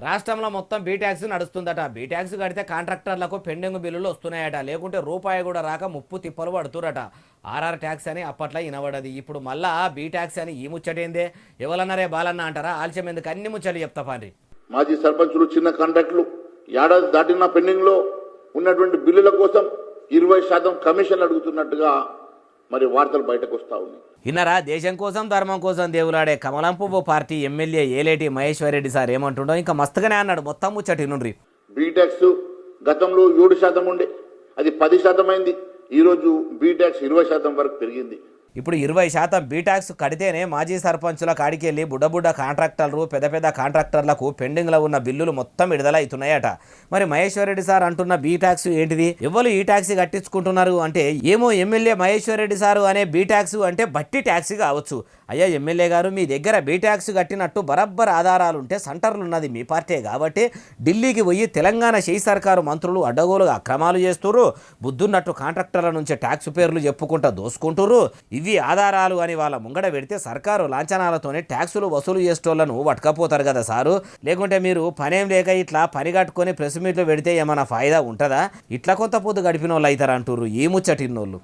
రాష్ట్రంలో మొత్తం బీటాక్స్ నడుస్తుందట. బీటాక్స్ కడితే కాంట్రాక్టర్లకు పెండింగ్ బిల్లులు వస్తున్నాయట. లేకుంటే రూపాయి కూడా రాక ముప్పు తిప్పలు పడుతురట. ఆర్ఆర్ ట్యాక్స్ అని అప్పట్లో వినబడది. ఇప్పుడు మళ్ళా బీటాక్స్ అని ఈ ముచ్చటేందే? ఎవరన్నారే బాలన్న అంటారా? ఆలస్యం ఎందుకు, అన్ని ముచ్చట్లు చెప్తా పాండ్రి. మాజీ సర్పంచులు, చిన్న కాంట్రాక్టులు ఏడాది దాటిన పెండింగ్ లో ఉన్నటువంటి బిల్లుల కోసం 20% కమిషన్లు అడుగుతున్నట్టుగా మరి వార్తలు బయటకు వస్తా ఉన్నాయి. ఇన్నరా, దేశం కోసం ధర్మం కోసం దేవులాడే కమలం పువ్వు party MLA Aleti Maheshwar Reddy sir ఏమంటుండో ఇంకా మస్తుగానే అన్నాడు. మొత్తం ముచ్చటి నుండ్రి. బీటాక్స్ గతంలో 7% ఉండే, అది 10% అయింది. ఈరోజు బీటాక్స్ 20% వరకు పెరిగింది. ఇప్పుడు 20% బీటాక్స్ కడితేనే మాజీ సర్పంచుల కాడికెళ్ళి బుడ్డ కాంట్రాక్టర్లు, పెద్ద కాంట్రాక్టర్లకు పెండింగ్లో ఉన్న బిల్లులు మొత్తం విడుదల అవుతున్నాయట. మరి మహేశ్వర్ రెడ్డి సార్ అంటున్న బీటాక్స్ ఏంటిది? ఎవరు ఈ ట్యాక్సీ కట్టించుకుంటున్నారు అంటే, ఏమో ఎమ్మెల్యే మహేశ్వర్ రెడ్డి సారు అనే బీటాక్స్ అంటే బట్టి ట్యాక్సీ కావచ్చు. అయ్యా ఎమ్మెల్యే గారు, మీ దగ్గర బీటాక్స్ కట్టినట్టు బరబ్బర్ ఆధారాలుంటే సెంటర్లు ఉన్నది మీ పార్టీ కాబట్టి ఢిల్లీకి పోయి తెలంగాణ చేయి సర్కారు మంత్రులు అడ్డగోలుగా అక్రమాలు చేస్తుర్రు, బుద్ధున్నట్టు కాంట్రాక్టర్ల నుంచి ట్యాక్స్ పేర్లు చెప్పుకుంటా దోసుకుంటుర్రు, ఇవి ఆధారాలు అని వాళ్ళ ముంగడ పెడితే సర్కారు లాంఛనాలతోనే ట్యాక్సులు వసూలు చేసేటోళ్లను పట్టుకపోతారు కదా సారు. లేకుంటే మీరు పనేం లేక ఇట్లా పని కట్టుకొని ప్రెస్ మీట్లు పెడితే ఏమైనా ఫాయిదా ఉంటుందా? ఇట్లా కొంత పొద్దు గడిపిన వాళ్ళు అవుతారు అంటుర్రు ఈ ముచ్చటిన్నోళ్ళు.